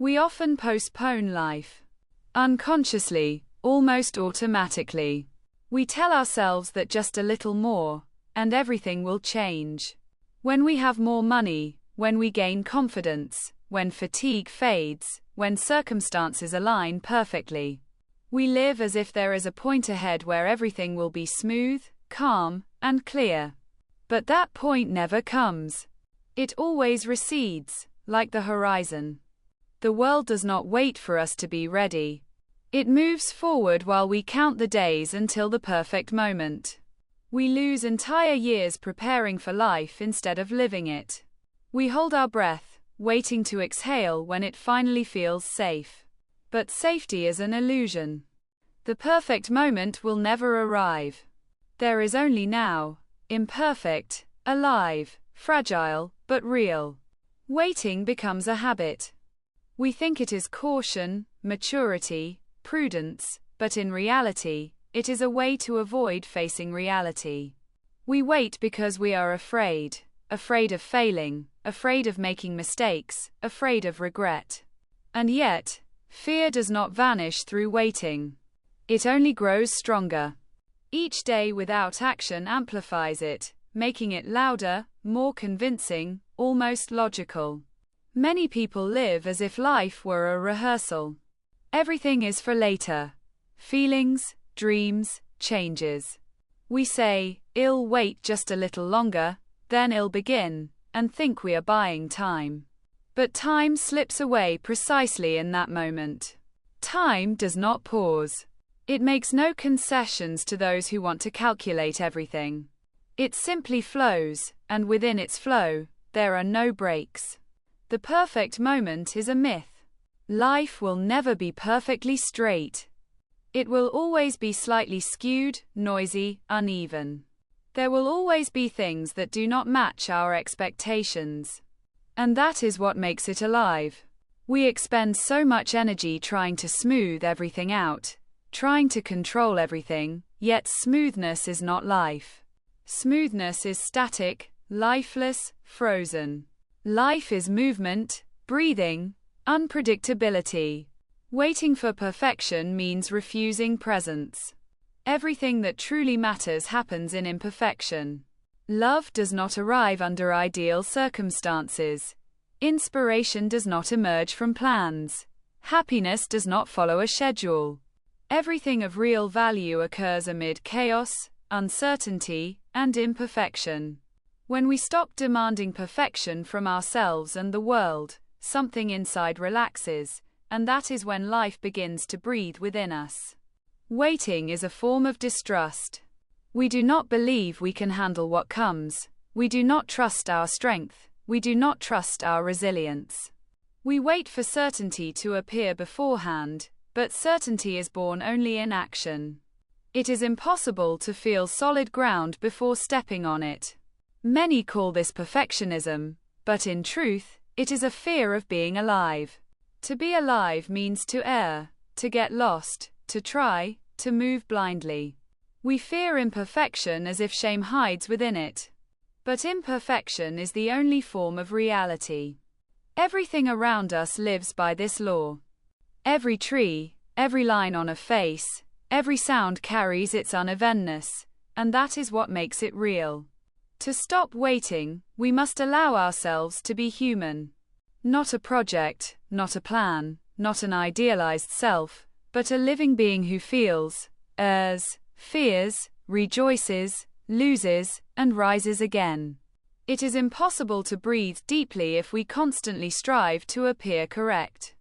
We often postpone life. Unconsciously, almost automatically. We tell ourselves that just a little more, and everything will change. When we have more money, when we gain confidence, when fatigue fades, when circumstances align perfectly. We live as if there is a point ahead where everything will be smooth, calm, and clear. But that point never comes. It always recedes, like the horizon. The world does not wait for us to be ready. It moves forward while we count the days until the perfect moment. We lose entire years preparing for life instead of living it. We hold our breath, waiting to exhale when it finally feels safe. But safety is an illusion. The perfect moment will never arrive. There is only now, imperfect, alive, fragile, but real. Waiting becomes a habit. We think it is caution, maturity, prudence, but in reality, it is a way to avoid facing reality. We wait because we are afraid of failing, afraid of making mistakes, afraid of regret. And yet, fear does not vanish through waiting. It only grows stronger. Each day without action amplifies it, making it louder, more convincing, almost logical. Many people live as if life were a rehearsal. Everything is for later. Feelings, dreams, changes. We say, "I'll wait just a little longer, then I'll begin," and think we are buying time. But time slips away precisely in that moment. Time does not pause. It makes no concessions to those who want to calculate everything. It simply flows, and within its flow, there are no breaks. The perfect moment is a myth. Life will never be perfectly straight. It will always be slightly skewed, noisy, uneven. There will always be things that do not match our expectations. And that is what makes it alive. We expend so much energy trying to smooth everything out, trying to control everything, yet smoothness is not life. Smoothness is static, lifeless, frozen. Life is movement, breathing, unpredictability. Waiting for perfection means refusing presence. Everything that truly matters happens in imperfection. Love does not arrive under ideal circumstances. Inspiration does not emerge from plans. Happiness does not follow a schedule. Everything of real value occurs amid chaos, uncertainty, and imperfection. When we stop demanding perfection from ourselves and the world, something inside relaxes, and that is when life begins to breathe within us. Waiting is a form of distrust. We do not believe we can handle what comes. We do not trust our strength. We do not trust our resilience. We wait for certainty to appear beforehand, but certainty is born only in action. It is impossible to feel solid ground before stepping on it. Many call this perfectionism, but in truth, it is a fear of being alive. To be alive means to err, to get lost, to try, to move blindly. We fear imperfection as if shame hides within it. But imperfection is the only form of reality. Everything around us lives by this law. Every tree, every line on a face, every sound carries its unevenness, and that is what makes it real. To stop waiting, we must allow ourselves to be human. Not a project, not a plan, not an idealized self, but a living being who feels, errs, fears, rejoices, loses, and rises again. It is impossible to breathe deeply if we constantly strive to appear correct.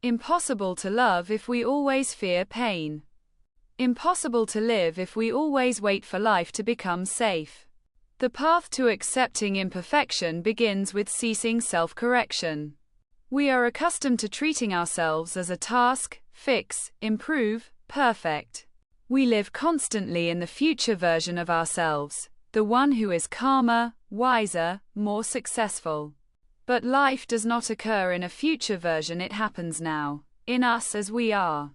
Impossible to love if we always fear pain. Impossible to live if we always wait for life to become safe. The path to accepting imperfection begins with ceasing self-correction. We are accustomed to treating ourselves as a task, fix, improve, perfect. We live constantly in the future version of ourselves, the one who is calmer, wiser, more successful. But life does not occur in a future version, it happens now, in us as we are.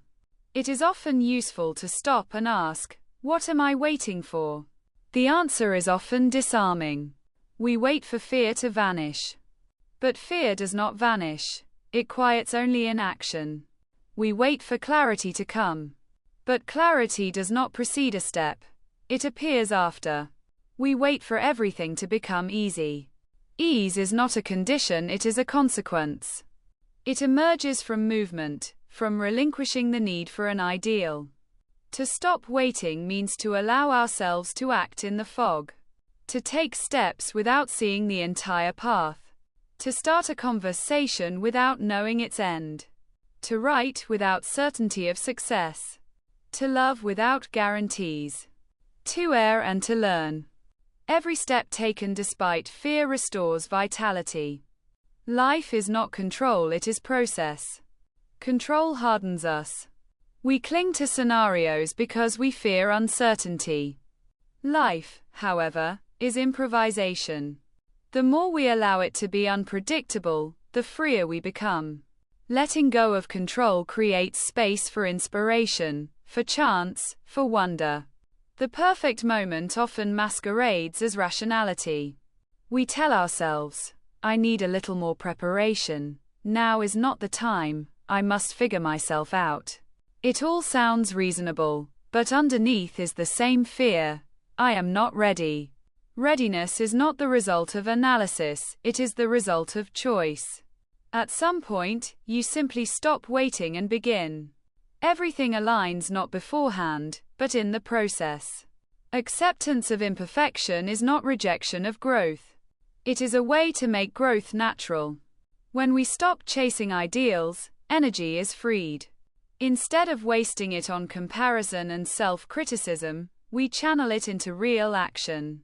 It is often useful to stop and ask, what am I waiting for? The answer is often disarming. We wait for fear to vanish. But fear does not vanish. It quiets only in action. We wait for clarity to come. But clarity does not precede a step. It appears after. We wait for everything to become easy. Ease is not a condition, it is a consequence. It emerges from movement, from relinquishing the need for an ideal. To stop waiting means to allow ourselves to act in the fog. To take steps without seeing the entire path. To start a conversation without knowing its end. To write without certainty of success. To love without guarantees. To err and to learn. Every step taken despite fear restores vitality. Life is not control, it is process. Control hardens us. We cling to scenarios because we fear uncertainty. Life, however, is improvisation. The more we allow it to be unpredictable, the freer we become. Letting go of control creates space for inspiration, for chance, for wonder. The perfect moment often masquerades as rationality. We tell ourselves, I need a little more preparation. Now is not the time, I must figure myself out. It all sounds reasonable, but underneath is the same fear. I am not ready. Readiness is not the result of analysis, it is the result of choice. At some point, you simply stop waiting and begin. Everything aligns not beforehand, but in the process. Acceptance of imperfection is not rejection of growth. It is a way to make growth natural. When we stop chasing ideals, energy is freed. Instead of wasting it on comparison and self-criticism, we channel it into real action.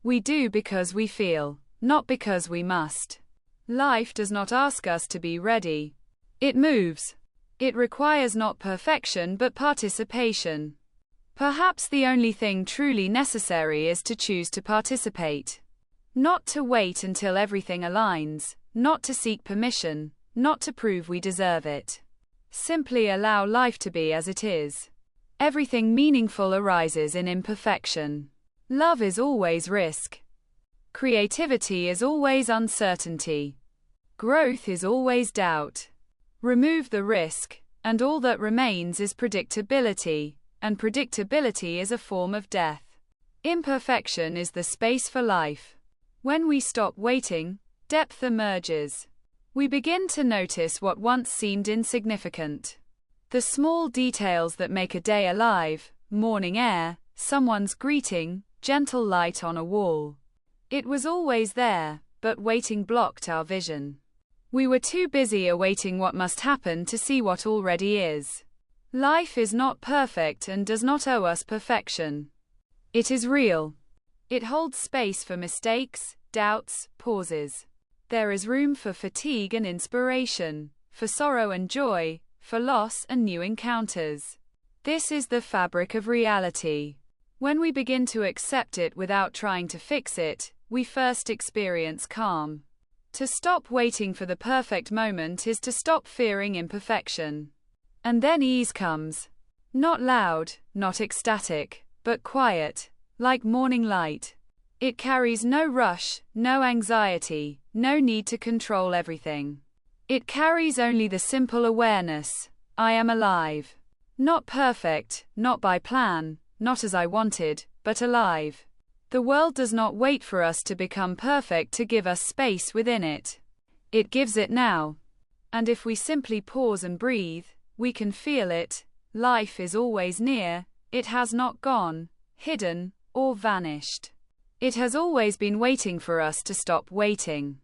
We do because we feel, not because we must. Life does not ask us to be ready. It moves. It requires not perfection but participation. Perhaps the only thing truly necessary is to choose to participate. Not to wait until everything aligns, not to seek permission, not to prove we deserve it. Simply allow life to be as it is. Everything meaningful arises in imperfection. Love is always risk. Creativity is always uncertainty. Growth is always doubt. Remove the risk, and all that remains is predictability, and predictability is a form of death. Imperfection is the space for life. When we stop waiting, depth emerges. We begin to notice what once seemed insignificant. The small details that make a day alive, morning air, someone's greeting, gentle light on a wall. It was always there, but waiting blocked our vision. We were too busy awaiting what must happen to see what already is. Life is not perfect and does not owe us perfection. It is real. It holds space for mistakes, doubts, pauses. There is room for fatigue and inspiration, for sorrow and joy, for loss and new encounters. This is the fabric of reality. When we begin to accept it without trying to fix it, we first experience calm. To stop waiting for the perfect moment is to stop fearing imperfection. And then ease comes. Not loud, not ecstatic, but quiet, like morning light. It carries no rush, no anxiety, no need to control everything. It carries only the simple awareness, I am alive. Not perfect, not by plan, not as I wanted, but alive. The world does not wait for us to become perfect to give us space within it. It gives it now. And if we simply pause and breathe, we can feel it. Life is always near, it has not gone, hidden, or vanished. It has always been waiting for us to stop waiting.